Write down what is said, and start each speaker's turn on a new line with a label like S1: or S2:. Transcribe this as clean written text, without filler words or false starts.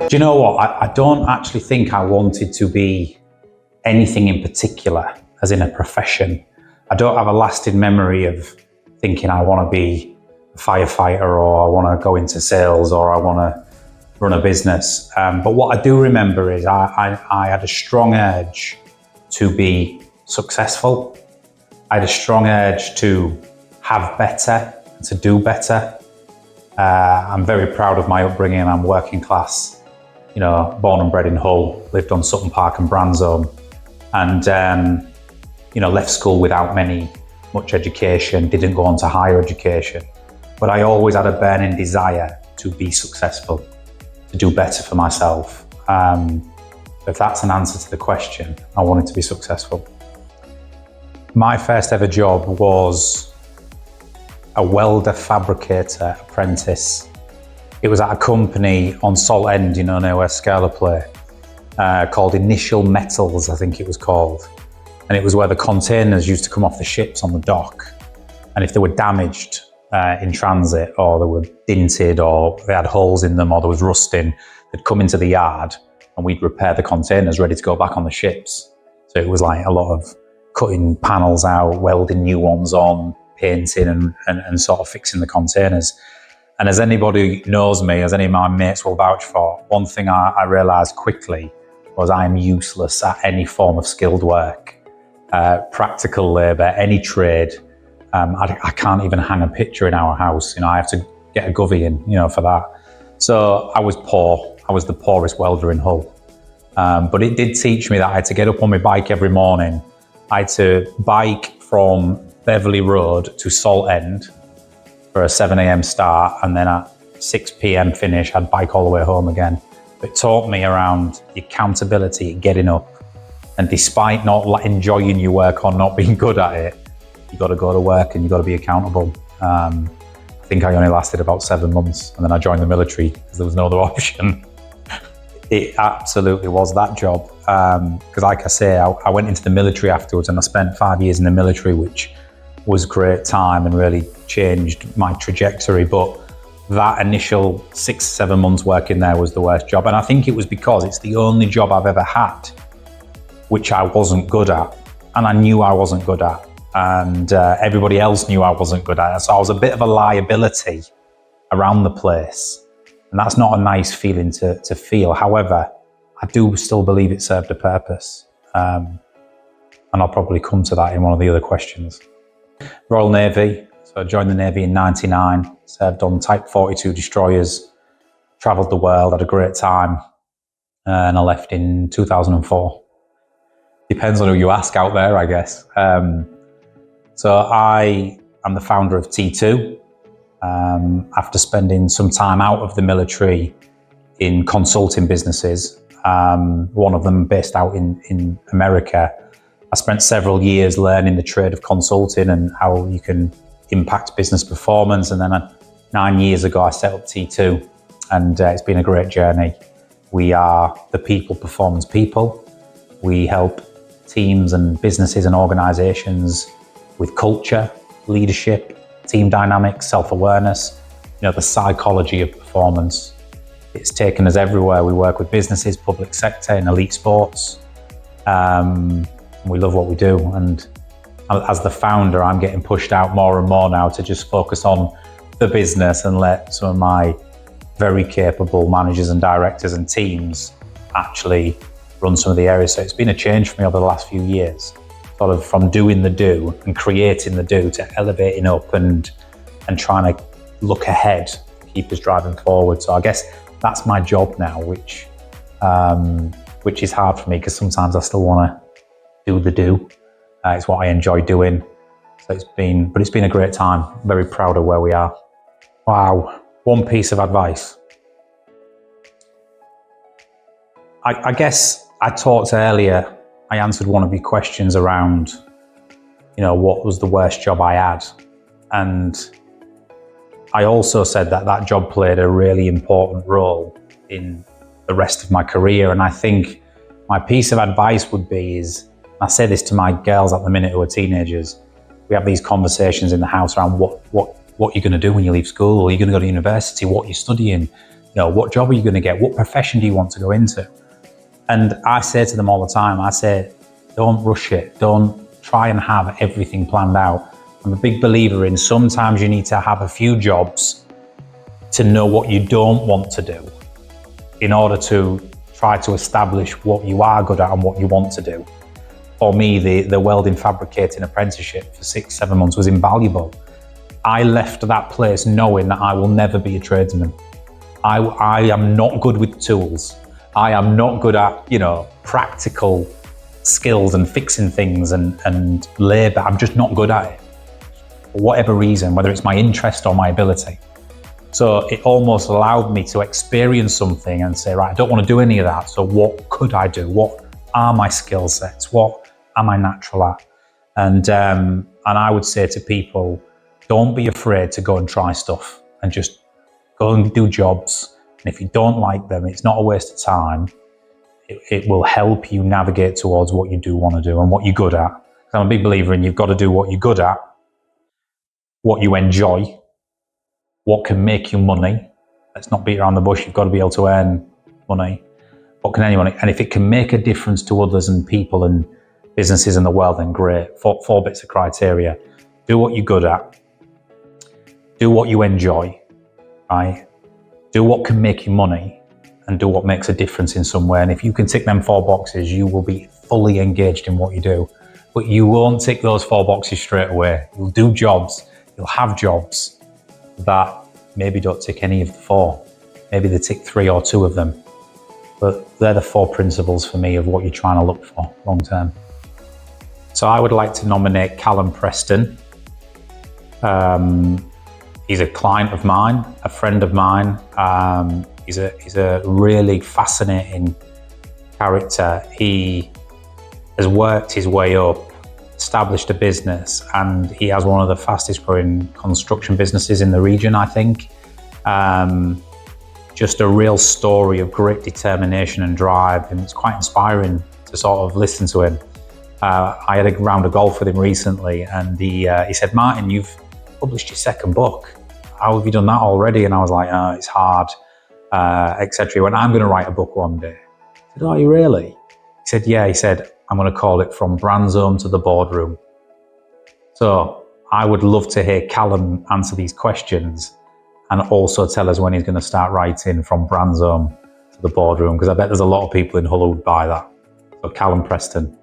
S1: Do you know what? I don't actually think I wanted to be anything in particular, as in a profession. I don't have a lasting memory of thinking I want to be a firefighter, or I want to go into sales, or I want to run a business. But what I do remember is I had a strong urge to be successful. I had a strong urge to have better, to do better. I'm very proud of my upbringing. I'm working class, born and bred in Hull, lived on Sutton Park and Branzone, and left school without much education, didn't go on to higher education. But I always had a burning desire to be successful, to do better for myself. If that's an answer to the question, I wanted to be successful. My first ever job was a welder fabricator apprentice. It was at a company on Salt End, near where Scala play, called Initial Metals, I think it was called. And it was where the containers used to come off the ships on the dock. And if they were damaged in transit, or they were dinted, or they had holes in them, or there was rusting, they'd come into the yard and we'd repair the containers ready to go back on the ships. So it was like a lot of cutting panels out, welding new ones on, painting and sort of fixing the containers. And as anybody knows me, as any of my mates will vouch for, one thing I realised quickly was I am useless at any form of skilled work, practical labour, any trade. I can't even hang a picture in our house. I have to get a govey in, for that. So I was poor. I was the poorest welder in Hull. But it did teach me that I had to get up on my bike every morning. I had to bike from Beverley Road to Salt End for a 7 a.m. start, and then at 6 p.m. finish, I'd bike all the way home again. It taught me around the accountability, getting up, and despite not enjoying your work or not being good at it, you got to go to work and you got to be accountable. I think I only lasted about 7 months, and then I joined the military because there was no other option. It absolutely was that job. Because like I say, I went into the military afterwards, and I spent 5 years in the military, which was great time and really changed my trajectory. But that initial 6-7 months working there was the worst job. And I think it was because it's the only job I've ever had which I wasn't good at. And I knew I wasn't good at. And everybody else knew I wasn't good at it. So I was a bit of a liability around the place. And that's not a nice feeling to feel. However, I do still believe it served a purpose. And I'll probably come to that in one of the other questions. Royal Navy. So I joined the Navy in '99, served on Type 42 destroyers, travelled the world, had a great time, and I left in 2004. Depends on who you ask out there, I guess. So I am the founder of T2. After spending some time out of the military in consulting businesses, one of them based out in America, I spent several years learning the trade of consulting and how you can impact business performance. And then 9 years ago, I set up T2, and it's been a great journey. We are the people performance people. We help teams and businesses and organizations with culture, leadership, team dynamics, self-awareness, the psychology of performance. It's taken us everywhere. We work with businesses, public sector, and elite sports. We love what we do. And as the founder, I'm getting pushed out more and more now to just focus on the business and let some of my very capable managers and directors and teams actually run some of the areas. So it's been a change for me over the last few years, sort of from doing the do and creating the do to elevating up and trying to look ahead, keep us driving forward. So I guess that's my job now, which is hard for me because sometimes I still want to do the do. It's what I enjoy doing. So it's been a great time. Very proud of where we are. Wow, one piece of advice. I guess I talked earlier, I answered one of your questions around, what was the worst job I had? And I also said that job played a really important role in the rest of my career. And I think my piece of advice would be I say this to my girls at the minute who are teenagers, we have these conversations in the house around what you're going to do when you leave school. Are you going to go to university? What you're studying? what job are you going to get? What profession do you want to go into? And I say to them all the time, I say, don't rush it. Don't try and have everything planned out. I'm a big believer in sometimes you need to have a few jobs to know what you don't want to do in order to try to establish what you are good at and what you want to do. For me, the welding fabricating apprenticeship for 6-7 months was invaluable. I left that place knowing that I will never be a tradesman. I am not good with tools. I am not good at, practical skills and fixing things and labour. I'm just not good at it. For whatever reason, whether it's my interest or my ability. So it almost allowed me to experience something and say, right, I don't want to do any of that. So what could I do? What are my skill sets? What am I natural at? And I would say to people, don't be afraid to go and try stuff and just go and do jobs. And if you don't like them, it's not a waste of time. It will help you navigate towards what you do want to do and what you're good at. I'm a big believer in you've got to do what you're good at, what you enjoy, what can make you money. Let's not beat around the bush. You've got to be able to earn money. What can anyone? And if it can make a difference to others and people and businesses in the world, then great. Four bits of criteria. Do what you're good at. Do what you enjoy, right? Do what can make you money and do what makes a difference in some way. And if you can tick them 4 boxes, you will be fully engaged in what you do. But you won't tick those 4 boxes straight away. You'll do jobs. You'll have jobs that maybe don't tick any of the 4. Maybe they tick 3 or 2 of them. But they're the 4 principles for me of what you're trying to look for long term. So I would like to nominate Callum Preston. He's a client of mine, a friend of mine. He's a really fascinating character. He has worked his way up, established a business, and he has one of the fastest growing construction businesses in the region, I think. Just a real story of great determination and drive, and it's quite inspiring to sort of listen to him. I had a round of golf with him recently, and he said, "Martin, you've published your 2nd book. How have you done that already?" And I was like, "Oh, it's hard, etc." He went, "I'm going to write a book one day." I said, "Are you really?" He said, "Yeah." He said, "I'm going to call it From Brand Zone to the Boardroom." So I would love to hear Callum answer these questions and also tell us when he's going to start writing From Brand Zone to the Boardroom, because I bet there's a lot of people in Hull who'd buy that. So Callum Preston.